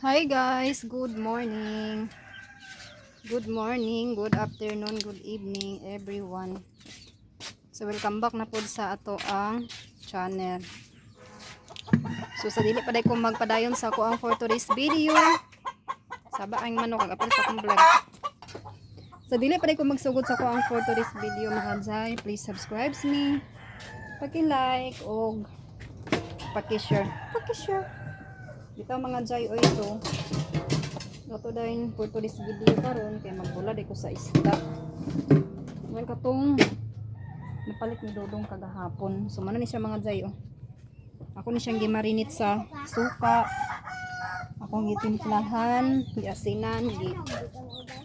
Hi guys, good morning. Good morning, good afternoon, good evening everyone. So welcome back na po sa ato ang channel. So sa dili pa day ko magpadayon sa ako ang for today's video. Saba ang manok ang apil sa akong vlog. Sa dili pa day ko magsugod sa ako ang for today's video mga jay. Please subscribe me. Paki-like o paki-share. Paki-share. Dito mga jay o ito. Ito dahil for today's video karon kay magbulad ko sa isda. Well katong napalit ni Dodong kagahapon. So man ni siya mga jay oh. Ako ni siyang gimarinit sa suka. Akong gitimplahan, giasinan,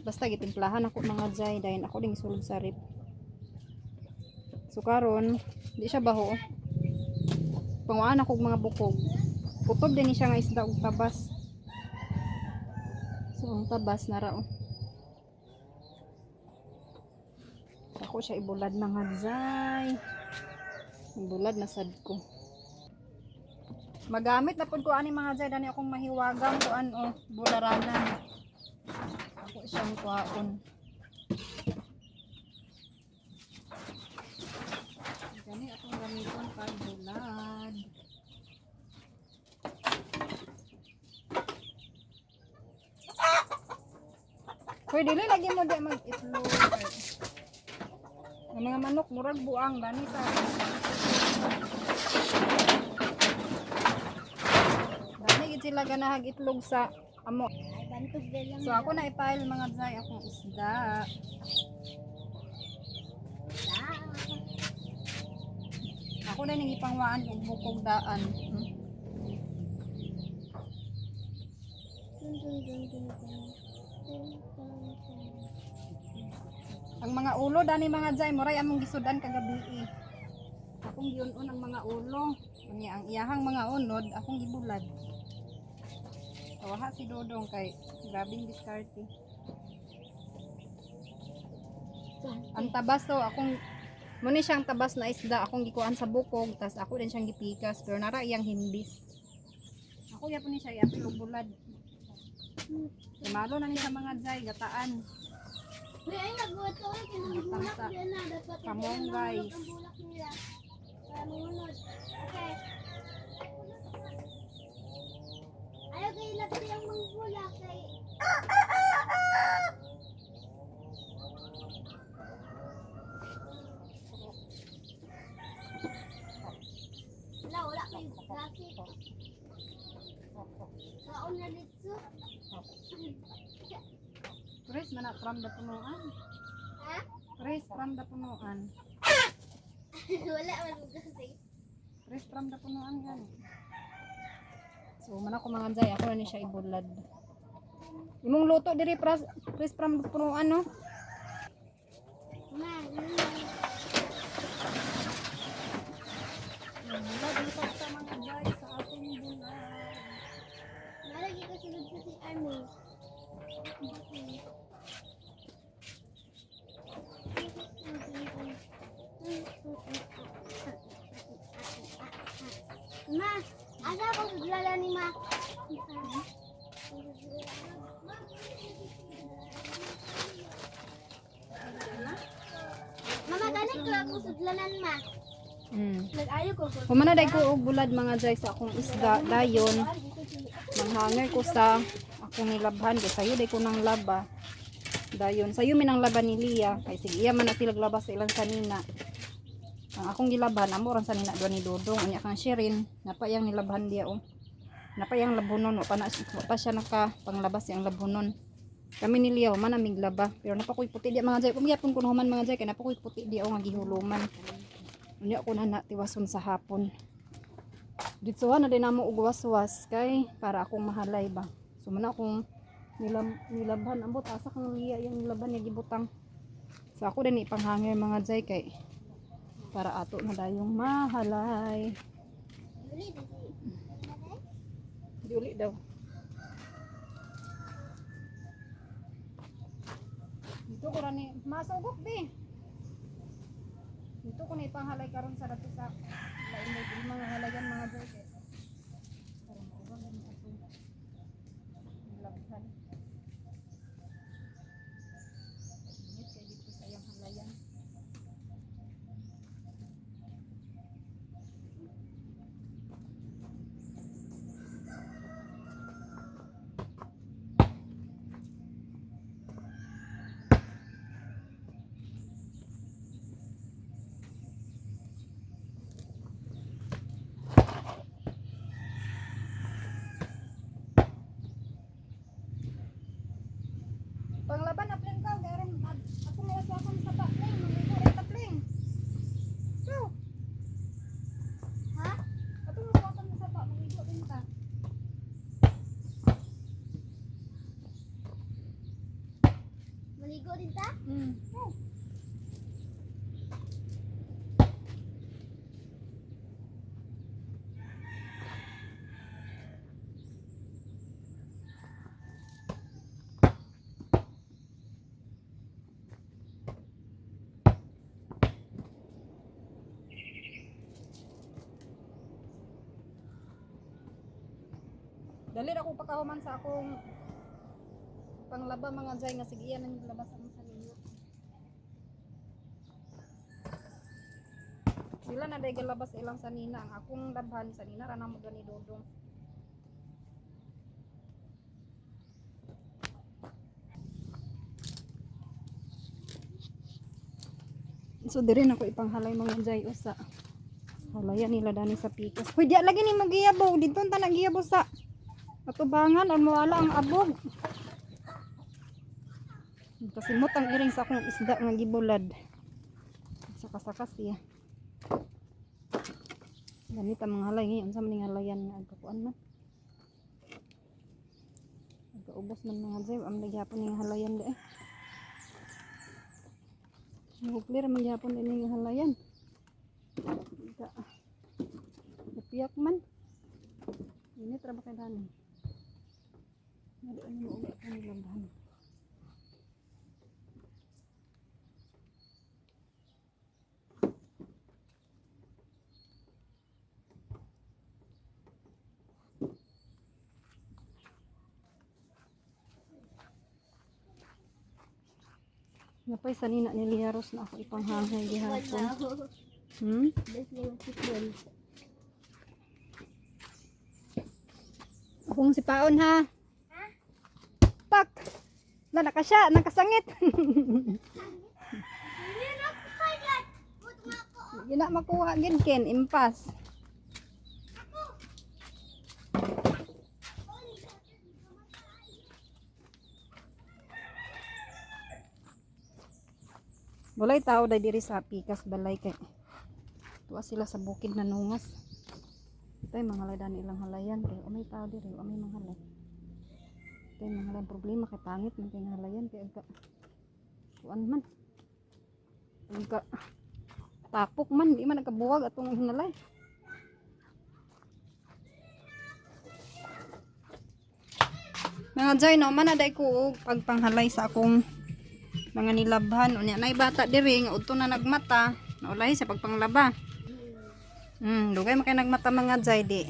basta gitimplahan ako mga jay dahil ako ding sulod sa rip. So karon di siya baho. Panguan ako mga bukog. Kutob din ni siya nga isda og tabas. So ang tabas na rao. Ako siya ibulad mga jay. Ibulad na sad ko. Magamit na pud ko ani mga jay dani akong mahiwagang kuan o bularanan. Ako siyang kuaon. Gani akong gamiton pag bulad. Hoy dili lagi mo di mag-itlog. Ang mga manok murag buang dani sa dani gid sila ganahag itlog sa amo. So ako na ipail mga jay akong isda. Ako na ning ipangwaan og bukog daan. Ang mga ulo dani mga jay moray among gisudan kagabi. Akong giun-on ang mga ulo. Unya ang iyahang mga unod akong gibulad. Tawaha si Dodong kay grabing diskarte. Ang tabas to akong muni siyang tabas na isda akong gikuan sa bukog tas ako din siyang gipikas pero nara iyang himbis. Ako yapon ni siya yapon bulad. Malo na ni sa mga jay gataan. Uy, ay nagbuhat ko ay kinabulak yan na. Dapat Kamong guys. ang bulak nila. Para mangunod. Okay. Ayaw kayo lapit ang mga bulak kay... Wala kayo plastic. Kaon na dito. Chris mana from the punuan. Ha? Chris from the punuan. Wala man kasi. Chris from the punuan yan. So mana ko mga jay ako na ni siya ibulad. Imong luto diri Chris from the punuan no. Ma, Bulad dito sa mga jay sa ating bulad. nalagi ko sunod sa si Army. Ma, asa ako sudlala ni Ma? Mama, galing ko ako sudlanan Ma. Nag-ayo ko. Humana day ko og bulad mga jay sa akong isda dayon. Manghanger ko sa akong nilabhan kay sayo day ko nang laba. Dayon sayo minang laban ni Lia kay sige iya man na sila laba sa ilang sanina. Ang akong gilaban amo ran sanina do ni Dodong unya kang Shirin napayang nilabhan dia oh. Napayang labunon o pa siya naka panglabas yang labunon. Kami ni Lia man amig laba pero napakoy puti dia mga jay kumiyapon kun human mga jay kay napakoy puti dia o nga gihuluman. Unya ko na tiwason sa hapon. Dito na din namo og waswas kay para akong mahalay ba. So man akong nilabhan ambot asa kang Lia yung nilaban niya gibutang. So ako din ipanghanger mga jay kay para ato na dayong mahalay. Diuli daw. Dito ko ra ni masugok di. Dito ko na ipanghalay karon sa dato sa lain mga halayan mga jay. dito? Hmm. Dali ako pagkahuman sa akong panglaba mga jay nga sige yan ang labas ang sa ninyo. Sila na day galabas ilang sanina ang akong labhan sanina ra na mo gani dodong. So dire na ko ipanghalay mga jay usa. Halayan nila dani sa pikas. Hoy di lagi ni magiyabaw dito ta nagiyabaw sa atubangan o mawala ang abog. Kasimot ang iring sa akong isda nga gibulad. Saka-saka siya. Ganit ang mga halay ngayon sa maning halayan nga agkakuan man. Agkaubos man mga jay am nagyapon ning halayan de. Nuklir man gyapon din ning halayan. Napiyak man. Ini tra ba kay dani. Nado ano mo ulit ang nilambahan. Napay sanina ni Liaros na ako ipanghangay gihapon. Akong si Paon ha. Pak. Na nakasya, nakasangit. Gina makuha gid ken impas. Walay tao dai diri sa pikas balay kay tuwa sila sa bukid na nungas. Tay mga haladan ilang halayan kay may tao diri o may mga halay. Tay mga halayan problema kay pangit man kay halayan kay agka kuan man. Agka tapok man di man nagkabuwag atong hinalay. Mga jay no man na day ko pagpanghalay sa akong mga nilabhan unya nay bata diri nga udto na nagmata naulay sa pagpanglaba. Dugay man kay nagmata mga jay di.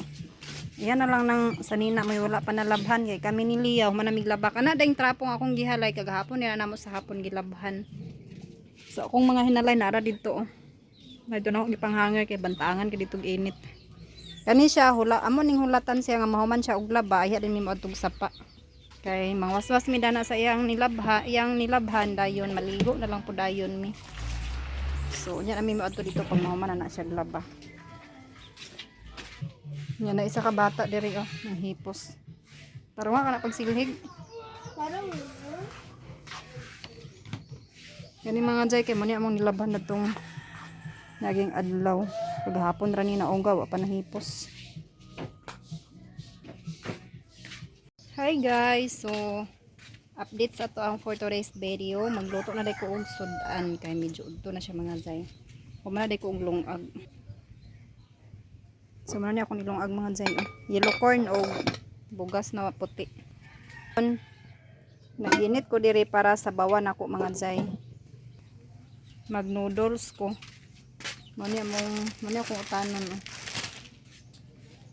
Iyan na lang nang sanina may wala pa nalabhan kay kami ni Liaw manamig laba kana daing trapong akong gihalay kagahapon nila namo sa hapon gilabhan. So akong mga hinalay nara didto. May na akong ipanghanger kay bantangan kay dito init. Kani siya hula amo ning hulatan siya nga mahuman siya og laba iya din mi maadtog sapa. Kay mangwaswas mi dana sa iyang nilabhan dayon maligo na lang po dayon mi. So nya na mi maadto dito pag mahuman na siya laba. Nya na isa ka bata diri oh, ng hipos. Tarunga ka na pagsilhig. Gani mga jay kay mo ni among nilabhan na tong naging adlaw. Paghapon ra ni naunggaw pa nahipos. Hi guys, so update sa to ang for today's video. Magluto na day ko og sudan kay medyo udto na siya mga jay. Humana day ko og lungag. So man ni ako nilungag mga jay. Yellow corn o bugas na puti. Naginit ko diri para sa bawan ako mga jay. Mag noodles ko. Mani akong utanon.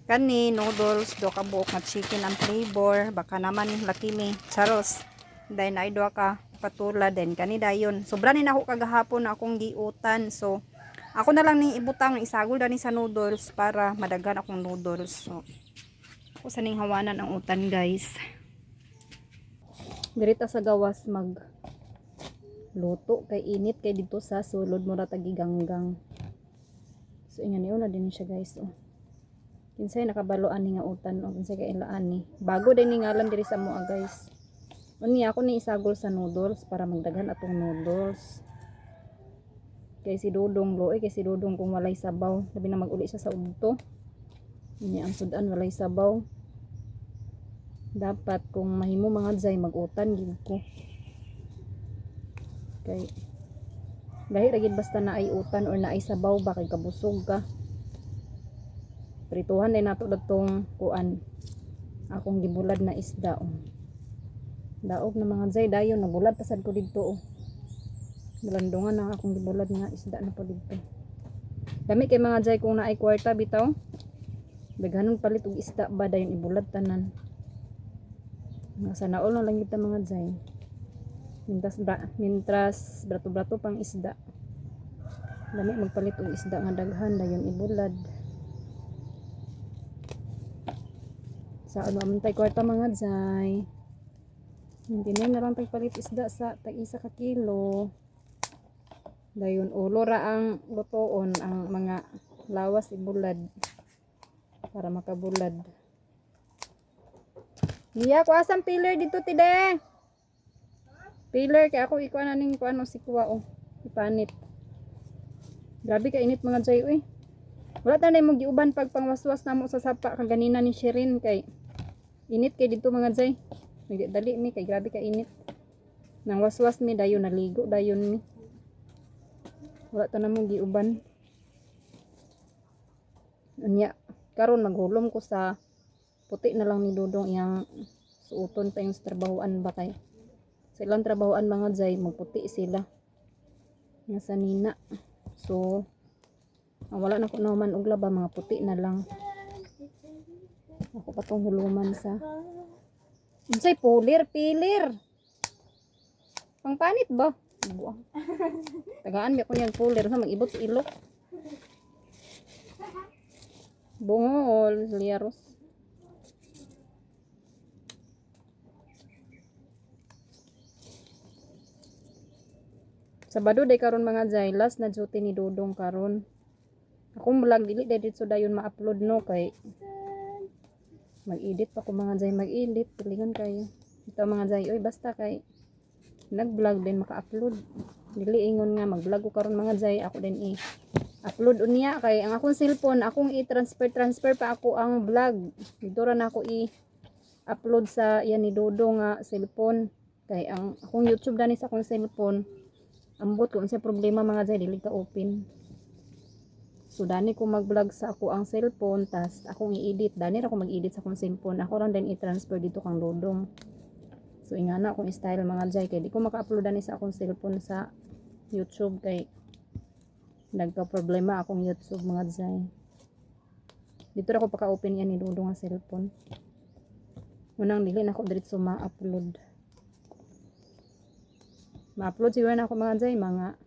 Kani noodles do ka buok nga chicken ang flavor baka naman laki mi charos dahil na idwa ka patula din kani dayon sobra ni nako kagahapon na akong giutan so ako na lang ning ibutang isagol dani sa noodles para madagan akong noodles so ako sa ning hawanan ang utan guys dirita sa gawas mag luto kay init kay dito sa sulod mo ra tagiganggang so inyo niyo na din siya guys oh. Kinsay nakabaloan ni nga utan o kinsay kay ilaan ni. Bago din ni ngalan diri sa moa guys. Uni ako ni isagol sa noodles para magdaghan atong noodles. Kay si Dudong loy kay si Dudong kung walay sabaw, labi na maguli siya sa udto. Ini ang sudan walay sabaw. Dapat kung mahimo mga jay magutan gid ko. Kay lahi ra gid basta na ay utan or na ay sabaw ba kay kabusog ka. Prituhan din nato datong kuan. Akong gibulad na isda. Daog na mga zay dayon nabulad pasad ko didto. Nalandungan na akong gibulad nga isda na po didto. Dami kay mga zay kung naay kwarta bitaw. Daghanon palit og isda ba dayon ibulad tanan. Nga sana all lang kita mga zay. Mintras brato-brato pang isda. Dami magpalit og isda nga daghan dayon ibulad. Sa ano amantay kwarta mga zay. Hindi na lang pagpalit isda sa tag-isa ka kilo. Dayon ulo ra ang lutoon ang mga lawas ibulad para makabulad. Niya ko asam pillar dito tide. Pillar kay ako ikuan aning kuan si kuwa ipanit. Grabe ka init mga jay uy. Wala ta na mo giuban pag pangwaswas namo sa sapa kaganina ni Shirin kay init kay dito mga jay. Dali mi kay grabe ka init. Nang waswas mi dayon naligo dayon mi. Wala ta na mo giuban. Anya karon maghulom ko sa puti na lang ni Dudong yang suoton pa yung trabahoan ba kay sa ilang trabahoan mga jay magputi sila nga sa nina. So wala na ko naman og laba mga puti na lang. Ako patong huluman sa unsay pilir. Pangpanit ba? Buang. Tagaan mi ako niyang pulir sa mag-ibot sa ilok. Bungol, liaros. Sabado day karon mga jay, last na duty ni Dudong karon. Akong vlog dili dito dayon ma-upload no kay mag-edit pa ko mga jay, mag-edit pilingon kayo. Ito mga jay, oy basta kay nag-vlog din maka-upload. Dili ingon nga mag-vlog ko karon mga jay, ako din i-upload unya kay ang akong cellphone akong i-transfer pa ako ang vlog. Dito ra na ako i-upload sa yan ni Dudong nga cellphone. Kay ang akong YouTube dani sa akong cellphone ambot kung sa problema mga jay dili ka open. So dani ko mag-vlog sa ako ang cellphone tas akong i-edit. Dani ra ko mag-edit sa akong cellphone. Ako lang din i-transfer dito kang Dudong. So ingana akong style mga jay kay di ko maka-upload dani sa akong cellphone sa YouTube kay nagka-problema akong YouTube mga jay. Dito ra ko paka-open yan ni Dudong ang cellphone. Unang dili na ako diretso ma-upload. Ma-upload siguro na ako mga jay mga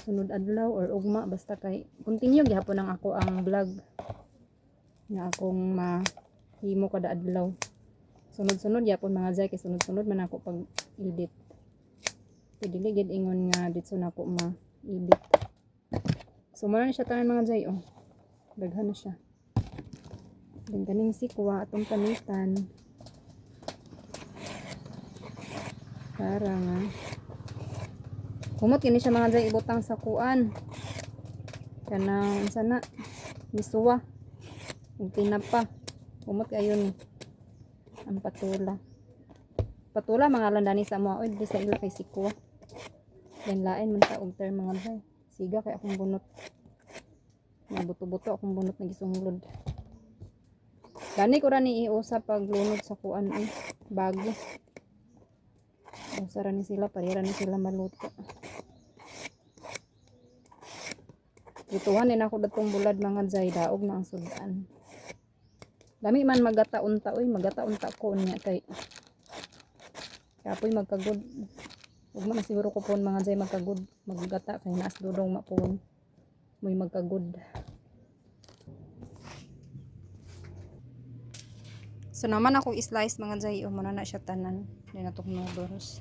sunod adlaw or ugma basta kay continue gyapon ang ako ang vlog nga akong mahimo kada adlaw. Sunod-sunod gyapon mga jay kay sunod-sunod man ako pag edit. Kay dili gid ingon nga dito na ako ma-edit. So mara na siya tanan mga jay daghan na siya. Then kaning sikwa atong panitan para nga humot kini siya mga jay ibutang sa kuan kanang sana misuwa ug tinapa humot kayo ni ang patula mga landani sa mga oy di sa ila kay sikwa then lain man ta og term mga jay siga kay akong bunot nga buto-buto akong bunot na gisunglod gani ko ra ni iusa pag lunod sa kuan bago usa ra ni sila parira ni sila maluto. Ituhan din ako datong bulad mga jay daog na ang sudan. Dami man magataon-ta magataon-ta ko niya kay kapoy magkagud. Ug man siguro ko pon mga jay magkagud maggata kay naas Dudong mapon. Moy magkagud. So naman akong slice mga jay muna na siya tanan din atong noodles.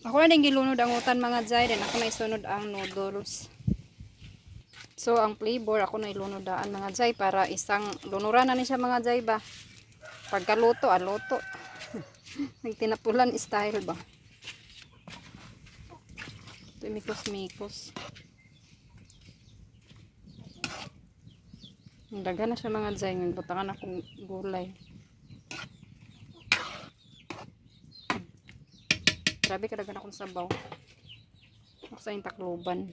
Ako na din gilunod ang utan mga jay din ako na isunod ang noodles. So, ang flavor, ako na ilunodaan mga jay para isang lunuran na ni siya mga jay ba. Pagkaluto, luto. Nagtinapulan style ba. Ito mikos-mikos. Daga na siya mga jay. Butangan akong gulay. Grabe kadagan akong sabaw. Ako sa yung takloban.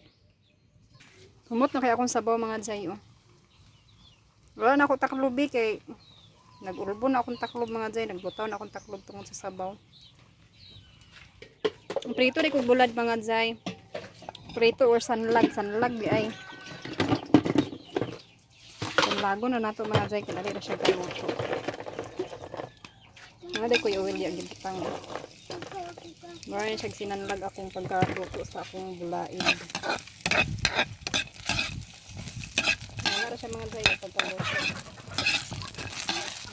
Humot na kaya akong sabaw mga Jay, oh. Wala na ako taklobi kay nag-ulbo na akong taklob mga Jay. Nagbutaw na akong taklob tungkol sa sabaw. Prito rin kong bulad mga Jay. Prito or sanlag. Sanlag di ay. Sanlago na nato mga Jay. Kinali na siya kaluto. Mga day ko yung uwili ang gintang. Maraming siya sinanlag akong pagkaluto sa akong bulaid. Wala siya mga Jay pagkaluto.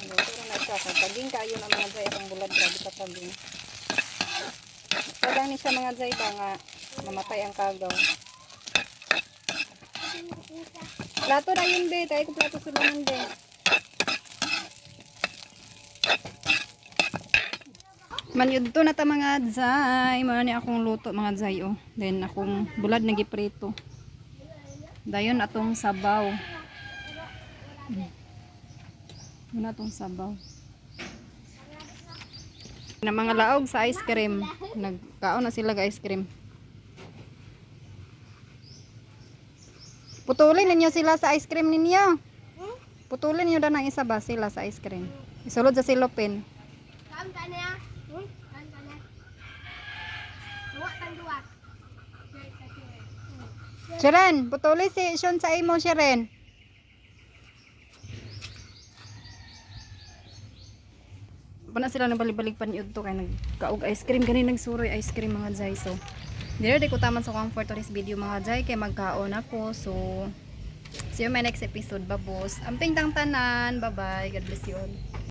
Luto na siya. Kung taging kayo na mga Jay akong bulad. Grabe ka taging. Kadang ni siya mga Jay ba nga mamatay ang kagaw. Plato na yun be. Tayo ko plato sulaman be. Manyudto na ta mga Jay. Marami akong luto mga Jay, oh. Then akong bulad na giprito. Dayon atong sabaw. Muna atong sabaw. Na mga laog sa ice cream. Nagkaon na sila ga ice cream. Putulin ninyo sila sa ice cream ninyo. Putulin ninyo na ng isa ba sila sa ice cream. Isulod sa silopin. Kaam ka na. Kaam ka na. Duwa kang duwa. Sharon, putuli si Sean sa imo, Sharon. Puna sila nang balik-balik paniud to kay nagkaog ice cream gani nagsuroy ice cream mga Jay. So dire di ko taman sa comfort to this video mga Jay kay magkaon ako. So see you my next episode babos. Amping tang tanan. Bye bye. God bless you all.